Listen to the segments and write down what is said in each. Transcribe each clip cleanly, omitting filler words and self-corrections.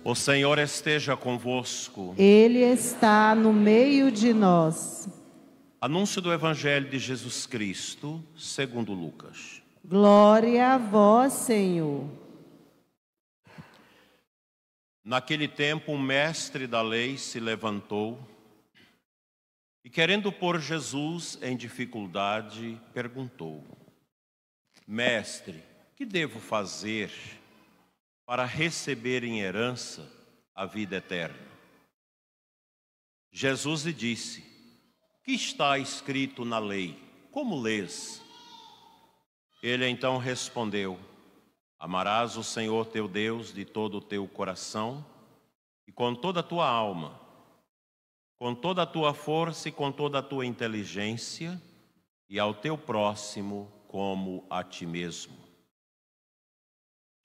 O Senhor esteja convosco. Ele está no meio de nós. Anúncio do Evangelho de Jesus Cristo, segundo Lucas. Glória a vós, Senhor. Naquele tempo, um mestre da lei se levantou e, querendo pôr Jesus em dificuldade, perguntou: Mestre, que devo fazer para receber em herança a vida eterna? Jesus lhe disse: que está escrito na lei? Como lês? Ele então respondeu: amarás o Senhor teu Deus de todo o teu coração e com toda a tua alma, com toda a tua força e com toda a tua inteligência, e ao teu próximo como a ti mesmo.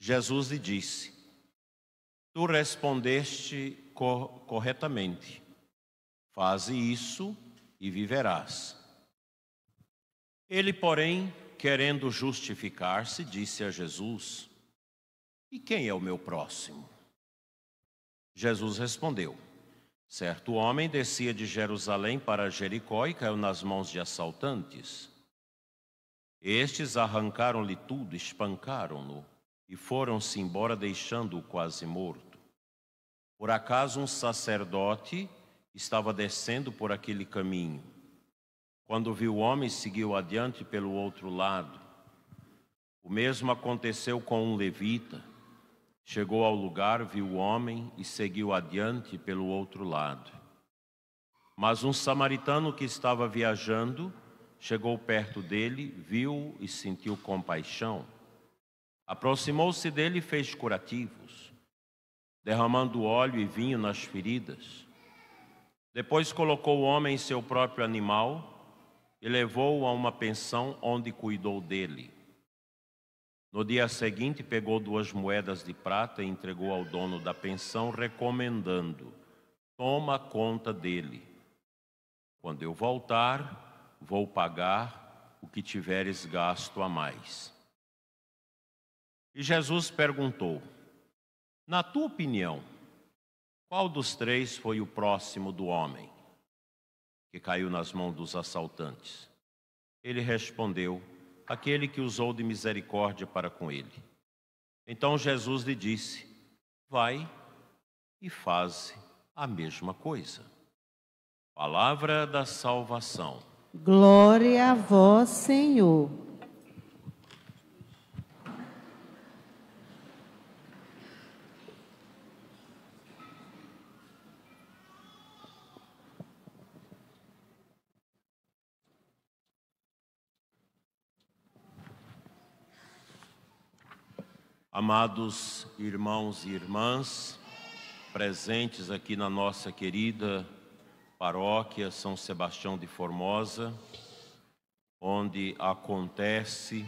Jesus lhe disse: tu respondeste corretamente. Faze isso e viverás. Ele, porém, querendo justificar-se, disse a Jesus: e quem é o meu próximo? Jesus respondeu: certo homem descia de Jerusalém para Jericó e caiu nas mãos de assaltantes. Estes arrancaram-lhe tudo, espancaram-no e foram-se embora, deixando-o quase morto. Por acaso um sacerdote estava descendo por aquele caminho. Quando viu o homem, seguiu adiante pelo outro lado. O mesmo aconteceu com um levita. Chegou ao lugar, viu o homem e seguiu adiante pelo outro lado. Mas um samaritano que estava viajando chegou perto dele, viu e sentiu compaixão. Aproximou-se dele e fez curativos, derramando óleo e vinho nas feridas. Depois colocou o homem em seu próprio animal e levou-o a uma pensão onde cuidou dele. No dia seguinte, pegou 2 moedas de prata e entregou ao dono da pensão, recomendando: toma conta dele. Quando eu voltar, vou pagar o que tiveres gasto a mais. E Jesus perguntou: na tua opinião, qual dos 3 foi o próximo do homem que caiu nas mãos dos assaltantes? Ele respondeu: aquele que usou de misericórdia para com ele. Então Jesus lhe disse: vai e faze a mesma coisa. Palavra da salvação. Glória a vós, Senhor. Amados irmãos e irmãs, presentes aqui na nossa querida paróquia São Sebastião de Formosa, onde acontece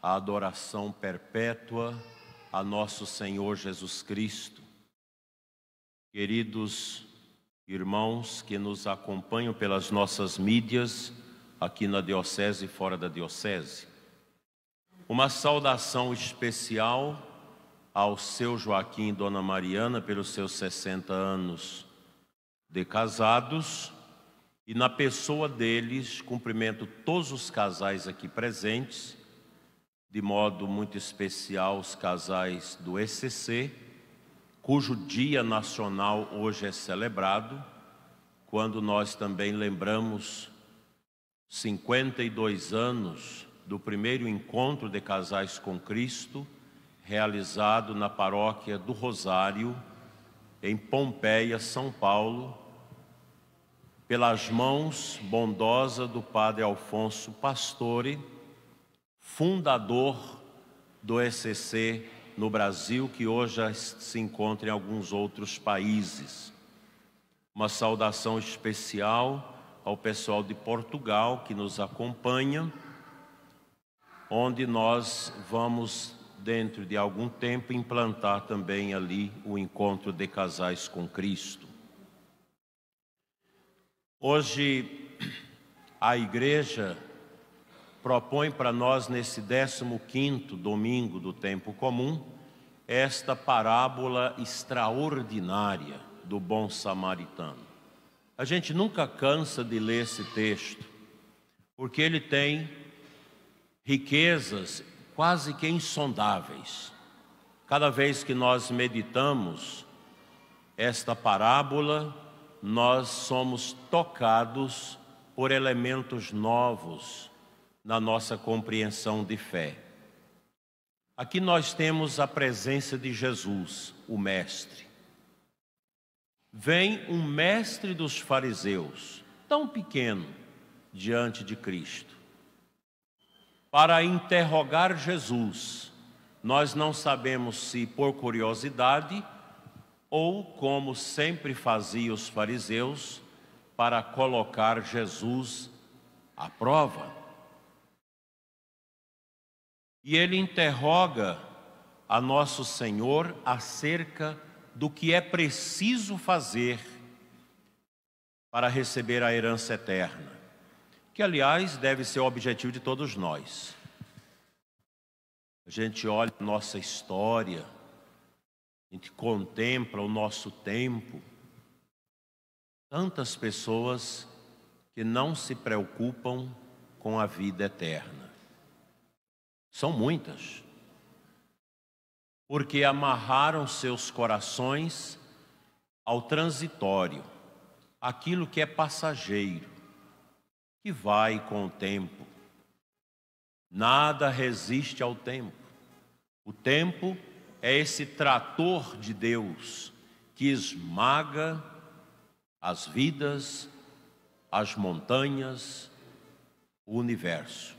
a adoração perpétua a nosso Senhor Jesus Cristo. Queridos irmãos que nos acompanham pelas nossas mídias, aqui na diocese e fora da diocese, uma saudação especial ao seu Joaquim e Dona Mariana pelos seus 60 anos de casados, e na pessoa deles cumprimento todos os casais aqui presentes, de modo muito especial os casais do ECC, cujo Dia Nacional hoje é celebrado, quando nós também lembramos 52 anos do primeiro encontro de casais com Cristo, realizado na paróquia do Rosário, em Pompeia, São Paulo, pelas mãos bondosas do Padre Alfonso Pastore, fundador do ECC no Brasil, que hoje já se encontra em alguns outros países. Uma saudação especial ao pessoal de Portugal que nos acompanha, onde nós vamos, dentro de algum tempo, implantar também ali o encontro de casais com Cristo. Hoje, a Igreja propõe para nós, nesse 15º domingo do tempo comum, esta parábola extraordinária do bom samaritano. A gente nunca cansa de ler esse texto, porque ele tem riquezas quase que insondáveis. Cada vez que nós meditamos esta parábola, nós somos tocados por elementos novos na nossa compreensão de fé. Aqui nós temos a presença de Jesus, o Mestre. Vem um mestre dos fariseus, tão pequeno, diante de Cristo, para interrogar Jesus. Nós não sabemos se por curiosidade ou, como sempre faziam os fariseus, para colocar Jesus à prova. E ele interroga a Nosso Senhor acerca do que é preciso fazer para receber a herança eterna, que, aliás, deve ser o objetivo de todos nós. A gente olha a nossa história, a gente contempla o nosso tempo. Tantas pessoas que não se preocupam com a vida eterna. São muitas. Porque amarraram seus corações ao transitório, aquilo que é passageiro, que vai com o tempo. Nada resiste ao tempo. O tempo é esse trator de Deus que esmaga as vidas, as montanhas, o universo.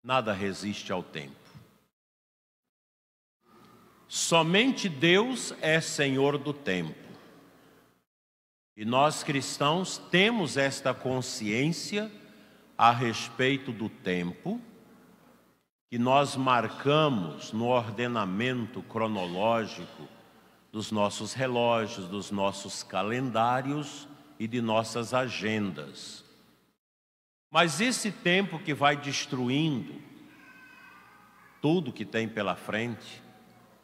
Nada resiste ao tempo. Somente Deus é Senhor do tempo. E nós cristãos temos esta consciência a respeito do tempo, que nós marcamos no ordenamento cronológico dos nossos relógios, dos nossos calendários e de nossas agendas. Mas esse tempo que vai destruindo tudo que tem pela frente,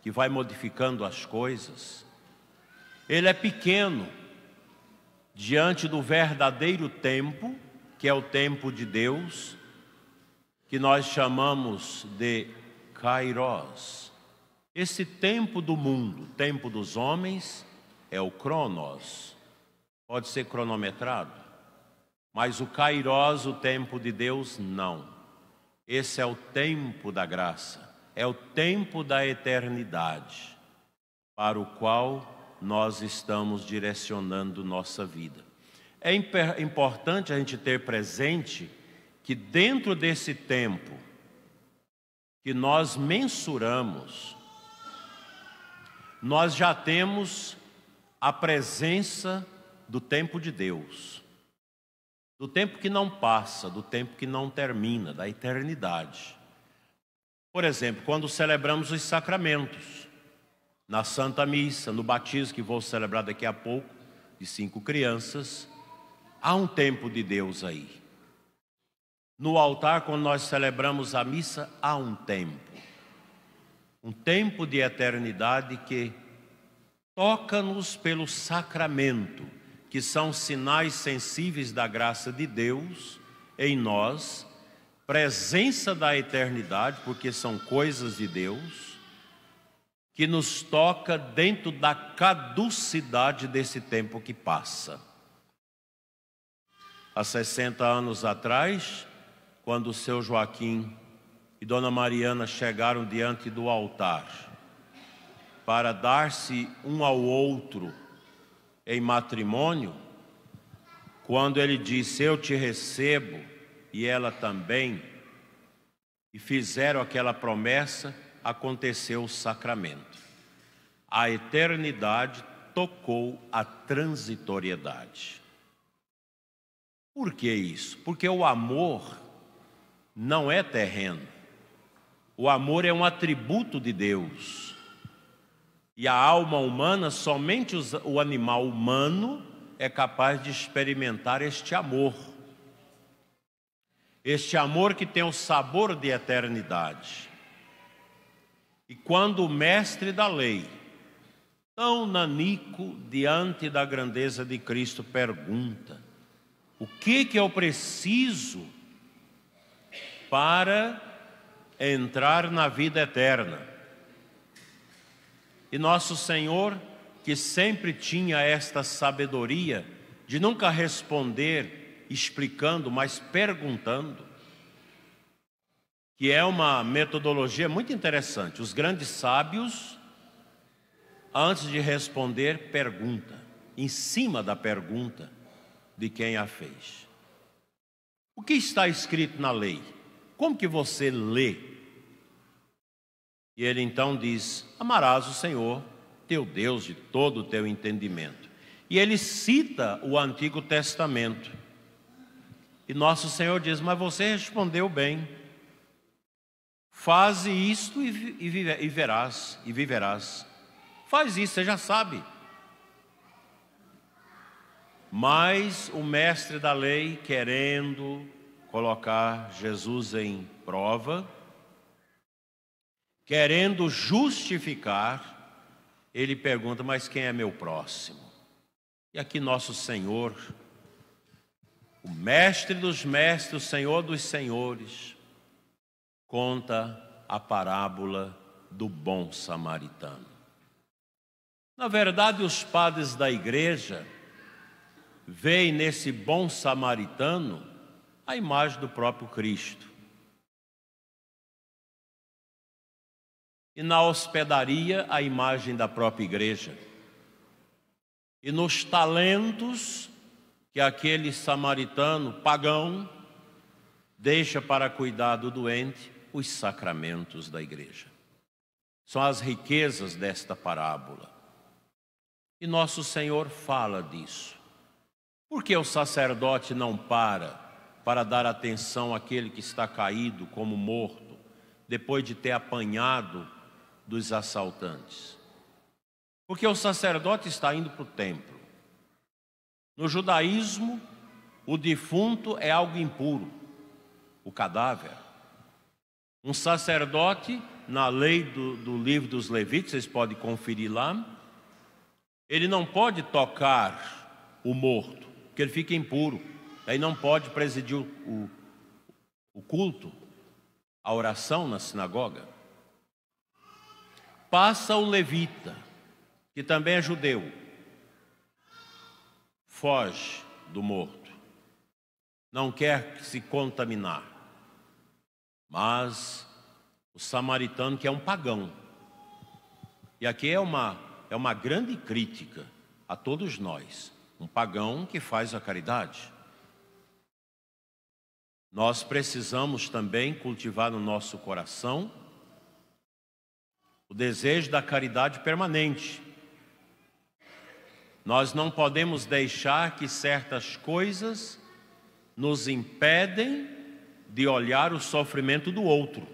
que vai modificando as coisas, ele é pequeno diante do verdadeiro tempo, que é o tempo de Deus, que nós chamamos de Kairos. Esse tempo do mundo, tempo dos homens, é o Cronos. Pode ser cronometrado, mas o Kairos, o tempo de Deus, não. Esse é o tempo da graça. É o tempo da eternidade, para o qual nós estamos direcionando nossa vida. É importante a gente ter presente que dentro desse tempo que nós mensuramos, nós já temos a presença do tempo de Deus, do tempo que não passa, do tempo que não termina, da eternidade. Por exemplo, quando celebramos os sacramentos, na Santa Missa, no batismo que vou celebrar daqui a pouco, de 5 crianças, há um tempo de Deus aí. No altar, quando nós celebramos a missa, há um tempo de eternidade que toca-nos pelo sacramento, que são sinais sensíveis da graça de Deus em nós, presença da eternidade, porque são coisas de Deus, que nos toca dentro da caducidade desse tempo que passa. Há 60 anos atrás, quando o seu Joaquim e Dona Mariana chegaram diante do altar para dar-se um ao outro em matrimônio, quando ele disse, eu te recebo, e ela também, e fizeram aquela promessa, aconteceu o sacramento. A eternidade tocou a transitoriedade. Por que isso? Porque o amor não é terreno. O amor é um atributo de Deus. E a alma humana, somente o animal humano é capaz de experimentar este amor. Este amor que tem o sabor de eternidade. E quando o mestre da lei, tão nanico diante da grandeza de Cristo, pergunta: o que eu preciso para entrar na vida eterna? E nosso Senhor, que sempre tinha esta sabedoria de nunca responder explicando, mas perguntando, que é uma metodologia muito interessante. Os grandes sábios, antes de responder, pergunta, em cima da pergunta de quem a fez. O que está escrito na lei? Como que você lê? E ele então diz: amarás o Senhor, teu Deus, de todo o teu entendimento. E ele cita o Antigo Testamento. E nosso Senhor diz: mas você respondeu bem. Faze isto e verás, e viverás. Faz isso, você já sabe. Mas o mestre da lei, querendo colocar Jesus em prova, querendo justificar, ele pergunta: mas quem é meu próximo? E aqui nosso Senhor, o mestre dos mestres, o Senhor dos senhores, conta a parábola do bom samaritano. Na verdade, os padres da igreja veem nesse bom samaritano a imagem do próprio Cristo. E na hospedaria, a imagem da própria igreja. E nos talentos que aquele samaritano pagão deixa para cuidar do doente, os sacramentos da igreja. São as riquezas desta parábola. E nosso Senhor fala disso. Por que o sacerdote não para dar atenção àquele que está caído como morto, depois de ter apanhado dos assaltantes? Porque o sacerdote está indo para o templo. No judaísmo, o defunto é algo impuro, o cadáver. Um sacerdote, na lei do livro dos Levíticos, vocês podem conferir lá, ele não pode tocar o morto, porque ele fica impuro. Aí não pode presidir o culto, a oração na sinagoga. Passa o levita, que também é judeu, foge do morto, não quer se contaminar. Mas o samaritano, que é um pagão, e aqui é uma grande crítica a todos nós, um pagão que faz a caridade. Nós precisamos também cultivar no nosso coração o desejo da caridade permanente. Nós não podemos deixar que certas coisas nos impedem de olhar o sofrimento do outro.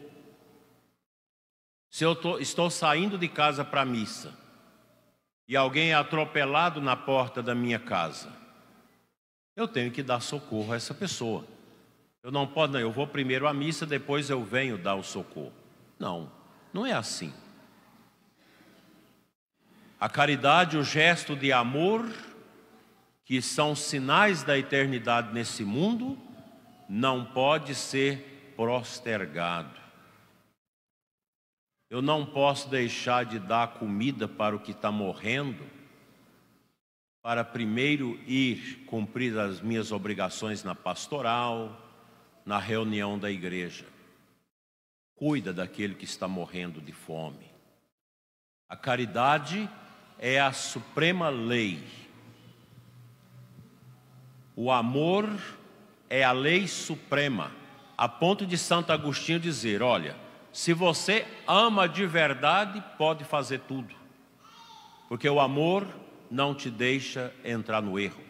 Se eu estou saindo de casa para a missa e alguém é atropelado na porta da minha casa, eu tenho que dar socorro a essa pessoa. Eu não posso, não, eu vou primeiro à missa, depois eu venho dar o socorro. Não, não é assim. A caridade, o gesto de amor, que são sinais da eternidade nesse mundo, não pode ser postergado. Eu não posso deixar de dar comida para o que está morrendo, para primeiro ir cumprir as minhas obrigações na pastoral, na reunião da igreja. Cuida daquele que está morrendo de fome. A caridade é a suprema lei. O amor é a lei suprema, a ponto de Santo Agostinho dizer: olha, se você ama de verdade, pode fazer tudo, porque o amor não te deixa entrar no erro.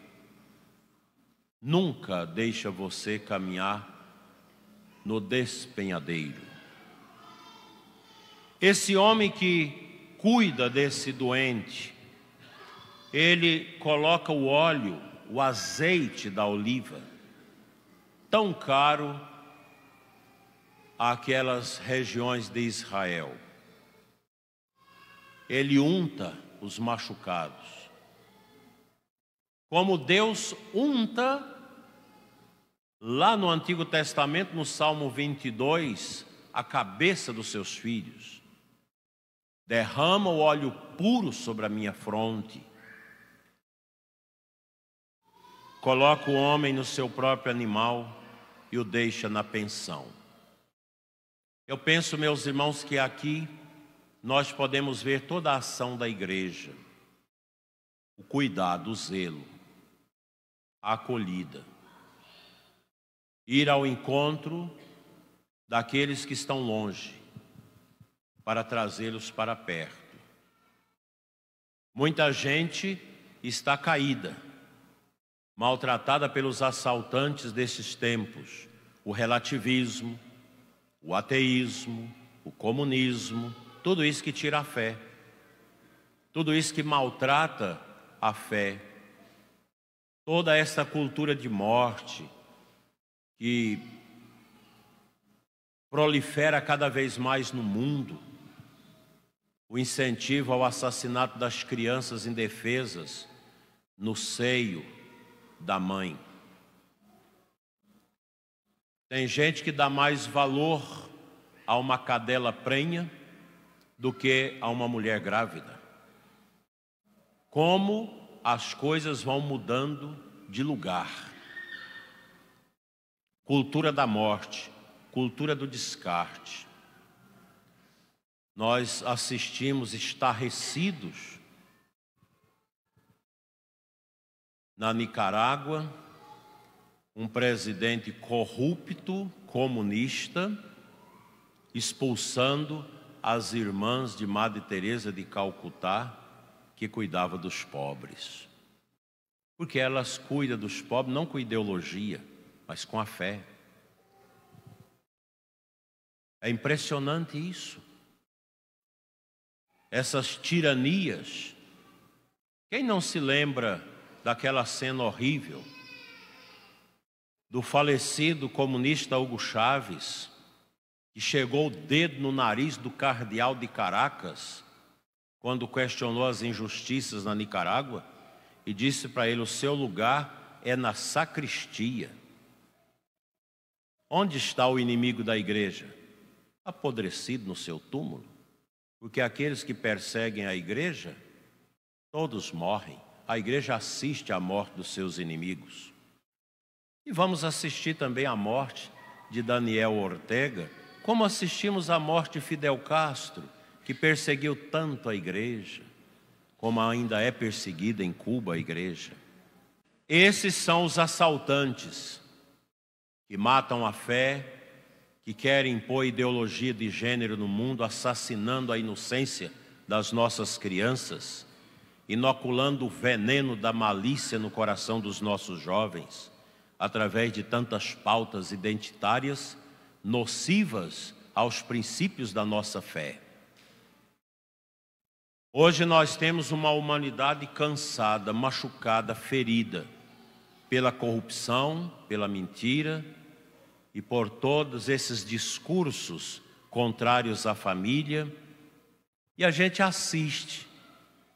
Nunca deixa você caminhar no despenhadeiro. Esse homem que cuida desse doente, ele coloca o óleo, o azeite da oliva, tão caro àquelas regiões de Israel. Ele unta os machucados. Como Deus unta, lá no Antigo Testamento, no Salmo 22, a cabeça dos seus filhos. Derrama o óleo puro sobre a minha fronte. Coloca o homem no seu próprio animal e o deixa na pensão. Eu penso, meus irmãos, que aqui nós podemos ver toda a ação da igreja. O cuidado, o zelo, a acolhida. Ir ao encontro daqueles que estão longe, para trazê-los para perto. Muita gente está caída, maltratada pelos assaltantes desses tempos, o relativismo, o ateísmo, o comunismo, tudo isso que tira a fé, tudo isso que maltrata a fé, toda essa cultura de morte que prolifera cada vez mais no mundo, o incentivo ao assassinato das crianças indefesas no seio da mãe. Tem gente que dá mais valor a uma cadela prenha do que a uma mulher grávida. Como as coisas vão mudando de lugar. Cultura da morte, cultura do descarte. Nós assistimos estarrecidos na Nicarágua, um presidente corrupto, comunista, expulsando as irmãs de Madre Teresa de Calcutá, que cuidava dos pobres. Porque elas cuidam dos pobres não com ideologia, mas com a fé. É impressionante isso. Essas tiranias. Quem não se lembra daquela cena horrível do falecido comunista Hugo Chávez, que chegou o dedo no nariz do cardeal de Caracas, quando questionou as injustiças na Nicarágua, e disse para ele: o seu lugar é na sacristia. Onde está o inimigo da igreja? Apodrecido no seu túmulo. Porque aqueles que perseguem a igreja, todos morrem. A igreja assiste à morte dos seus inimigos. E vamos assistir também à morte de Daniel Ortega, como assistimos à morte de Fidel Castro, que perseguiu tanto a igreja, como ainda é perseguida em Cuba a igreja. Esses são os assaltantes que matam a fé, que querem impor ideologia de gênero no mundo, assassinando a inocência das nossas crianças, inoculando o veneno da malícia no coração dos nossos jovens, através de tantas pautas identitárias nocivas aos princípios da nossa fé. Hoje nós temos uma humanidade cansada, machucada, ferida pela corrupção, pela mentira e por todos esses discursos contrários à família. E a gente assiste.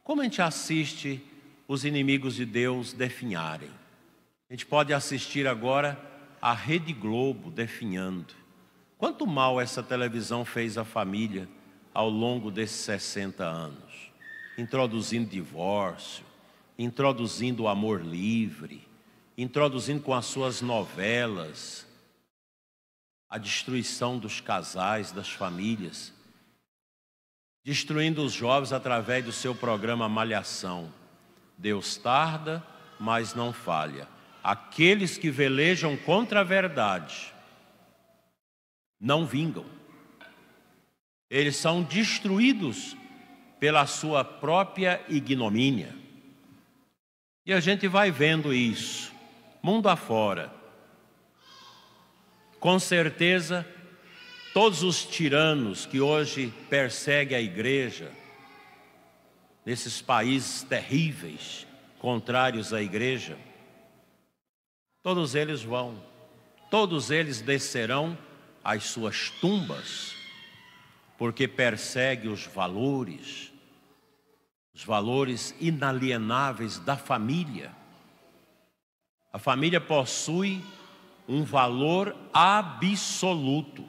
Como a gente assiste os inimigos de Deus definharem? A gente pode assistir agora a Rede Globo definhando. Quanto mal essa televisão fez à família ao longo desses 60 anos? Introduzindo divórcio, introduzindo o amor livre, introduzindo com as suas novelas a destruição dos casais, das famílias, destruindo os jovens através do seu programa Malhação. Deus tarda, mas não falha. Aqueles que velejam contra a verdade não vingam. Eles são destruídos pela sua própria ignomínia. E a gente vai vendo isso, mundo afora. Com certeza, todos os tiranos que hoje perseguem a igreja, nesses países terríveis, contrários à igreja, todos eles vão, todos eles descerão às suas tumbas, porque perseguem os valores, os valores inalienáveis da família. A família possui um valor absoluto.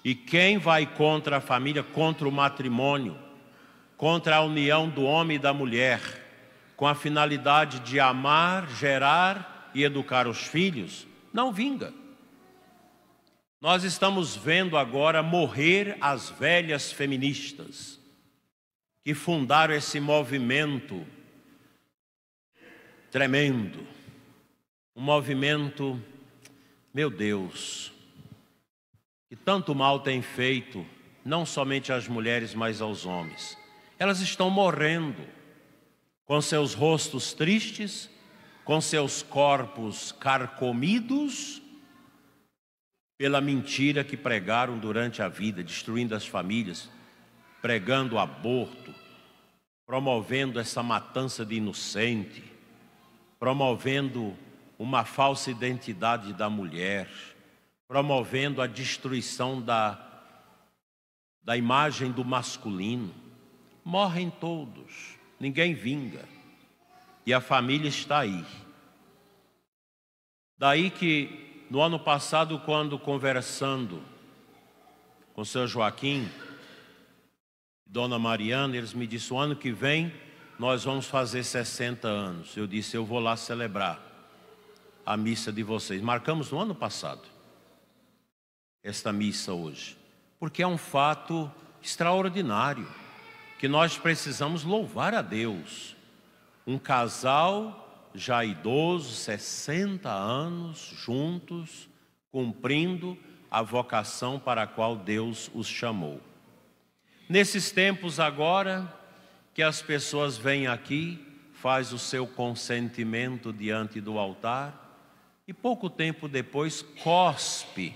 E quem vai contra a família, contra o matrimônio, contra a união do homem e da mulher, com a finalidade de amar, gerar e educar os filhos, não vinga. Nós estamos vendo agora morrer as velhas feministas que fundaram esse movimento tremendo. Um movimento, meu Deus, que tanto mal tem feito, não somente às mulheres, mas aos homens. Elas estão morrendo, com seus rostos tristes, com seus corpos carcomidos, pela mentira que pregaram durante a vida, destruindo as famílias, pregando o aborto, promovendo essa matança de inocente, promovendo uma falsa identidade da mulher, promovendo a destruição da imagem do masculino. Morrem todos, ninguém vinga. E a família está aí. Daí que, no ano passado, quando conversando com o seu Joaquim, Dona Mariana, eles me disseram: o ano que vem nós vamos fazer 60 anos. Eu disse: eu vou lá celebrar a missa de vocês. Marcamos no ano passado esta missa hoje, porque é um fato extraordinário, que nós precisamos louvar a Deus. Um casal já idoso, 60 anos juntos, cumprindo a vocação para a qual Deus os chamou. Nesses tempos agora, que as pessoas vêm aqui, faz o seu consentimento diante do altar, e pouco tempo depois cospe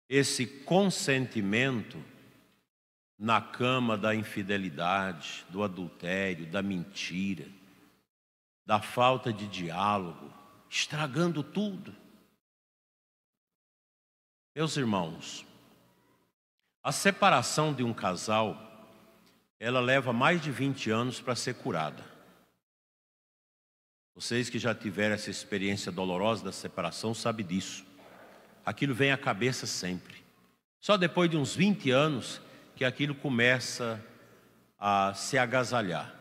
esse consentimento na cama da infidelidade, do adultério, da mentira, da falta de diálogo, estragando tudo. Meus irmãos, a separação de um casal, ela leva mais de 20 anos para ser curada. Vocês que já tiveram essa experiência dolorosa da separação sabem disso. Aquilo vem à cabeça sempre. Só depois de uns 20 anos que aquilo começa a se agasalhar.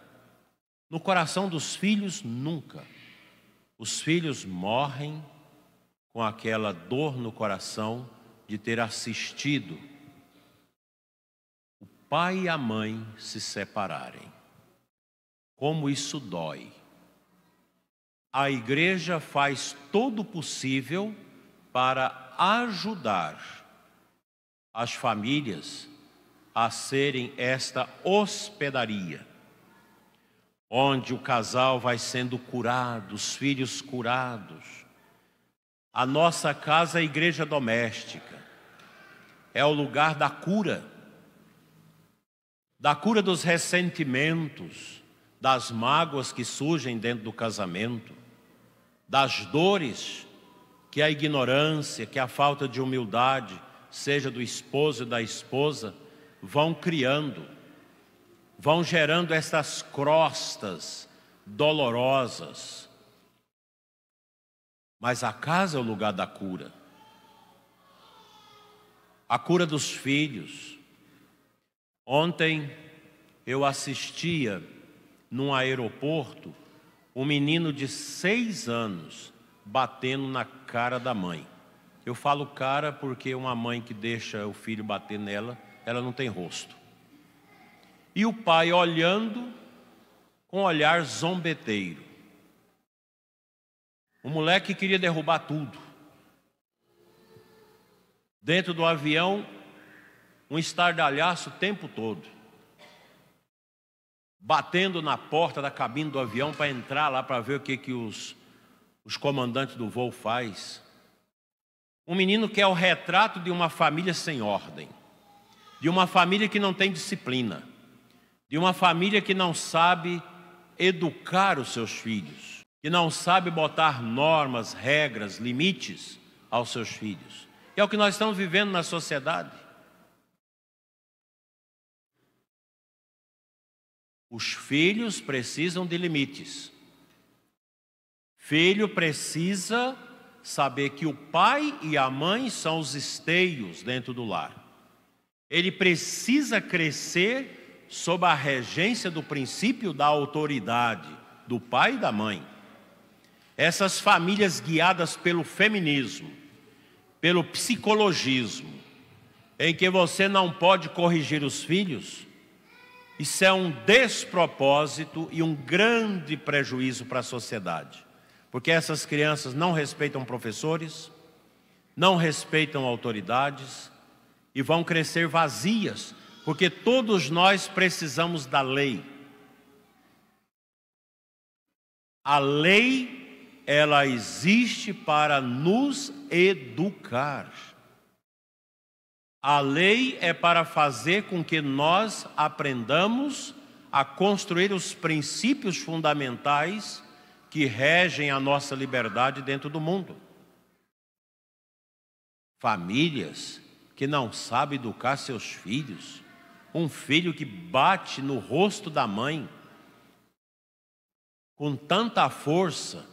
No coração dos filhos, nunca. Os filhos morrem com aquela dor no coração de ter assistido o pai e a mãe se separarem. Como isso dói. A igreja faz todo o possível para ajudar as famílias a serem esta hospedaria, onde o casal vai sendo curado, os filhos curados. A nossa casa é a igreja doméstica, é o lugar da cura dos ressentimentos, das mágoas que surgem dentro do casamento, das dores que a ignorância, que a falta de humildade, seja do esposo e da esposa, vão criando, vão gerando essas crostas dolorosas. Mas a casa é o lugar da cura. A cura dos filhos. Ontem eu assistia num aeroporto um menino de 6 anos batendo na cara da mãe. Eu falo cara porque uma mãe que deixa o filho bater nela, ela não tem rosto. E o pai olhando com um olhar zombeteiro. O moleque queria derrubar tudo. Dentro do avião, um estardalhaço o tempo todo. Batendo na porta da cabine do avião para entrar lá para ver o que os comandantes do voo faz. Um menino que é o retrato de uma família sem ordem, de uma família que não tem disciplina, de uma família que não sabe educar os seus filhos, que não sabe botar normas, regras, limites aos seus filhos. É o que nós estamos vivendo na sociedade. Os filhos precisam de limites. Filho precisa saber que o pai e a mãe são os esteios dentro do lar. Ele precisa crescer sob a regência do princípio da autoridade do pai e da mãe. Essas famílias guiadas pelo feminismo, pelo psicologismo, em que você não pode corrigir os filhos, isso é um despropósito e um grande prejuízo para a sociedade. Porque essas crianças não respeitam professores, não respeitam autoridades e vão crescer vazias, porque todos nós precisamos da lei. A lei, ela existe para nos educar. A lei é para fazer com que nós aprendamos a construir os princípios fundamentais que regem a nossa liberdade dentro do mundo. Famílias que não sabem educar seus filhos, um filho que bate no rosto da mãe com tanta força,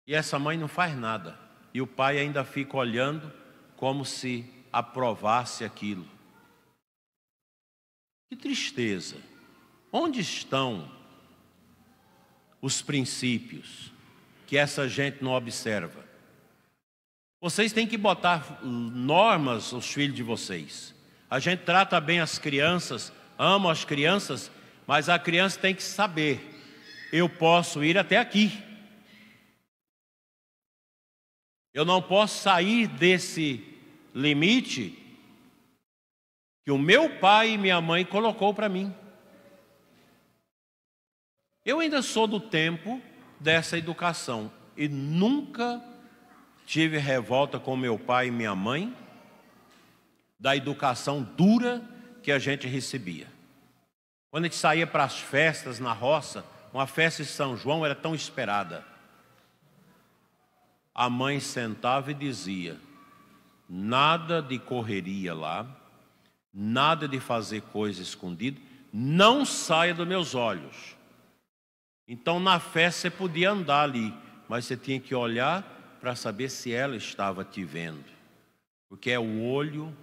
e essa mãe não faz nada, e o pai ainda fica olhando como se aprovasse aquilo. Que tristeza! Onde estão os princípios que essa gente não observa? Vocês têm que botar normas aos filhos de vocês. A gente trata bem as crianças, ama as crianças, mas a criança tem que saber: eu posso ir até aqui. Eu não posso sair desse limite que o meu pai e minha mãe colocou para mim. Eu ainda sou do tempo dessa educação e nunca tive revolta com meu pai e minha mãe da educação dura que a gente recebia. Quando a gente saía para as festas na roça, uma festa de São João era tão esperada. A mãe sentava e dizia: nada de correria lá, nada de fazer coisa escondida, não saia dos meus olhos. Então na festa você podia andar ali, mas você tinha que olhar para saber se ela estava te vendo. Porque é o olho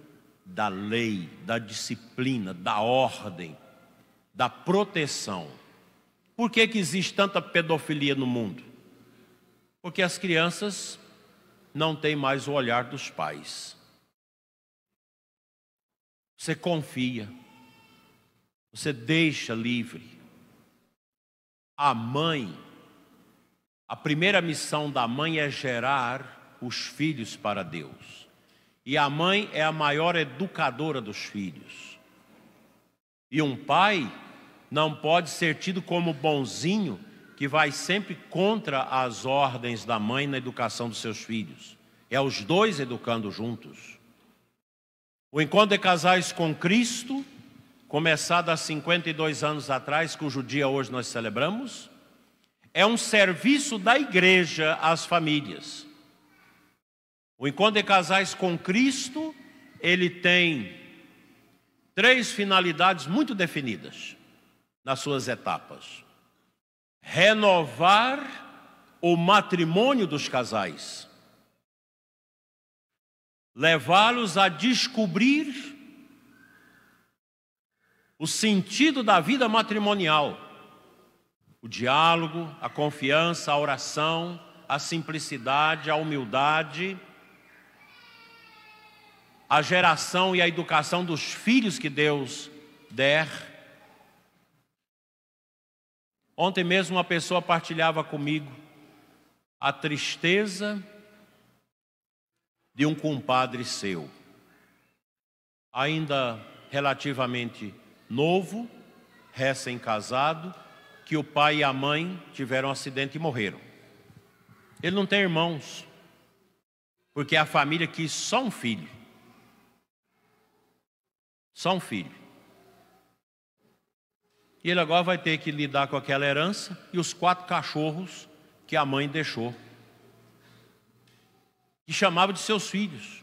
da lei, da disciplina, da ordem, da proteção. Por que existe tanta pedofilia no mundo? Porque as crianças não têm mais o olhar dos pais. Você confia, você deixa livre. A mãe, a primeira missão da mãe é gerar os filhos para Deus. E a mãe é a maior educadora dos filhos. E um pai não pode ser tido como bonzinho, que vai sempre contra as ordens da mãe na educação dos seus filhos. É os dois educando juntos. O encontro de casais com Cristo, começado há 52 anos atrás, cujo dia hoje nós celebramos, é um serviço da igreja às famílias. O encontro de casais com Cristo, ele tem 3 finalidades muito definidas nas suas etapas: renovar o matrimônio dos casais, levá-los a descobrir o sentido da vida matrimonial, o diálogo, a confiança, a oração, a simplicidade, a humildade, a geração e a educação dos filhos que Deus der. Ontem mesmo uma pessoa partilhava comigo a tristeza de um compadre seu, ainda relativamente novo, recém-casado, que o pai e a mãe tiveram um acidente e morreram. Ele não tem irmãos, porque a família quis só um filho. Só um filho. E ele agora vai ter que lidar com aquela herança e os 4 cachorros que a mãe deixou, que chamava de seus filhos.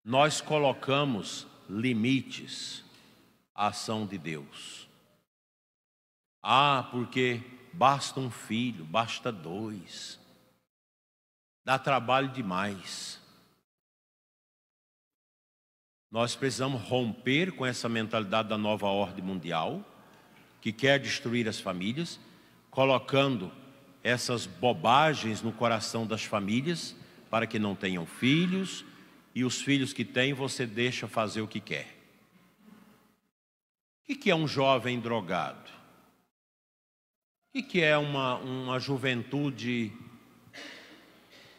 nós colocamos limites à ação de Deus. Porque basta um filho, basta 2. Dá trabalho demais. Nós precisamos romper com essa mentalidade da nova ordem mundial, que quer destruir as famílias, colocando essas bobagens no coração das famílias, para que não tenham filhos, e os filhos que têm você deixa fazer o que quer. O que é um jovem drogado? O que é uma juventude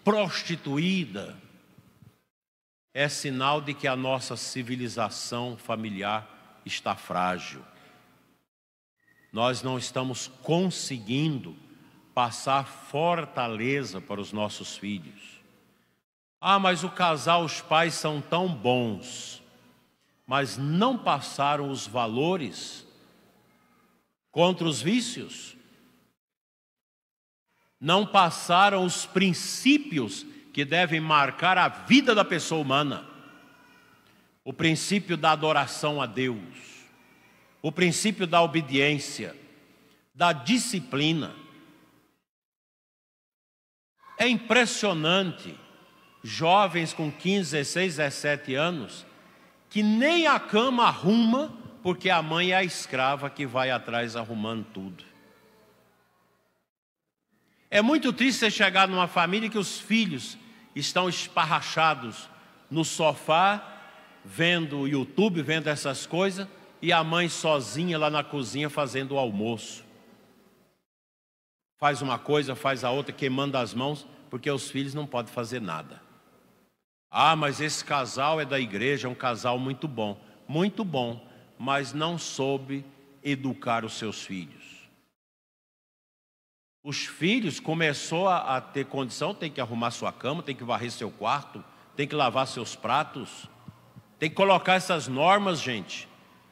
prostituída? É sinal de que a nossa civilização familiar está frágil. Nós não estamos conseguindo passar fortaleza para os nossos filhos. Mas o casal, os pais são tão bons, mas não passaram os valores contra os vícios. Não passaram os princípios que devem marcar a vida da pessoa humana. O princípio da adoração a Deus, o princípio da obediência, da disciplina. É impressionante, jovens com 15, 16, 17 anos, que nem a cama arruma, porque a mãe é a escrava que vai atrás arrumando tudo. É muito triste você chegar numa família que os filhos estão esparrachados no sofá, vendo o YouTube, vendo essas coisas, e a mãe sozinha lá na cozinha fazendo o almoço. Faz uma coisa, faz a outra, queimando as mãos, porque os filhos não podem fazer nada. Mas esse casal é da igreja, é um casal muito bom, mas não soube educar os seus filhos. Os filhos começou a ter condição, tem que arrumar sua cama, tem que varrer seu quarto, tem que lavar seus pratos, tem que colocar essas normas, gente.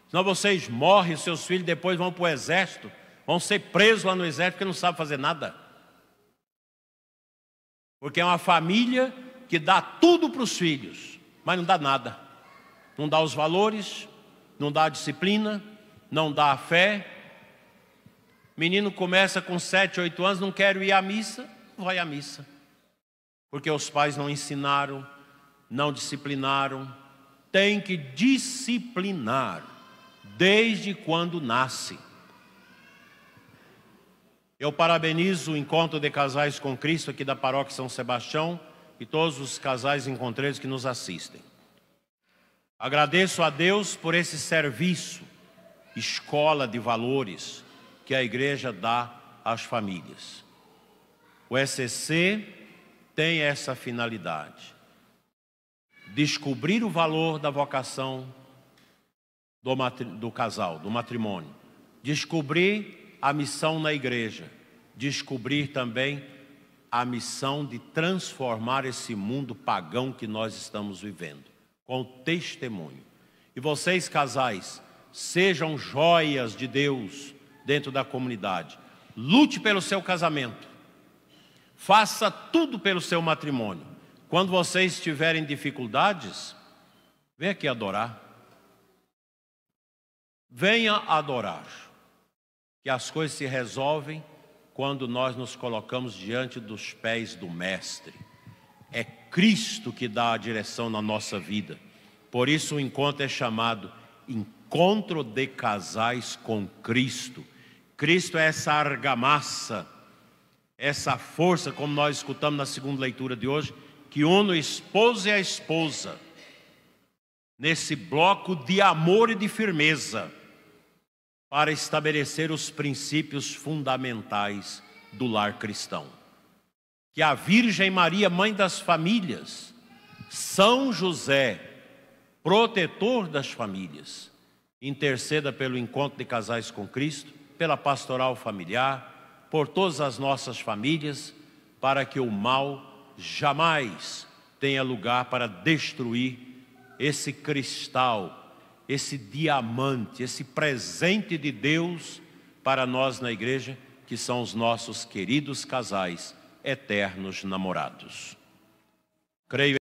Senão vocês morrem, seus filhos depois vão para o exército, vão ser presos lá no exército porque não sabem fazer nada. Porque é uma família que dá tudo para os filhos, mas não dá nada. Não dá os valores, não dá a disciplina, não dá a fé. Menino começa com 7, 8 anos, não quer ir à missa, vai à missa. Porque os pais não ensinaram, não disciplinaram. Tem que disciplinar desde quando nasce. Eu parabenizo o Encontro de Casais com Cristo aqui da Paróquia São Sebastião e todos os casais encontreiros que nos assistem. Agradeço a Deus por esse serviço, escola de valores, que a igreja dá às famílias. O ECC tem essa finalidade: descobrir o valor da vocação do casal, do matrimônio, descobrir a missão na igreja, descobrir também a missão de transformar esse mundo pagão que nós estamos vivendo, com testemunho. E vocês, casais, sejam joias de Deus dentro da comunidade. Lute pelo seu casamento. Faça tudo pelo seu matrimônio. Quando vocês tiverem dificuldades, venha aqui adorar. Venha adorar. Que as coisas se resolvem quando nós nos colocamos diante dos pés do Mestre. É Cristo que dá a direção na nossa vida. Por isso o encontro é chamado Encontro de Casais com Cristo. Cristo é essa argamassa, essa força, como nós escutamos na segunda leitura de hoje, que une o esposo e a esposa, nesse bloco de amor e de firmeza, para estabelecer os princípios fundamentais do lar cristão. Que a Virgem Maria, mãe das famílias, São José, protetor das famílias, interceda pelo Encontro de Casais com Cristo, pela pastoral familiar, por todas as nossas famílias, para que o mal jamais tenha lugar para destruir esse cristal, esse diamante, esse presente de Deus para nós na igreja, que são os nossos queridos casais, eternos namorados. Creio.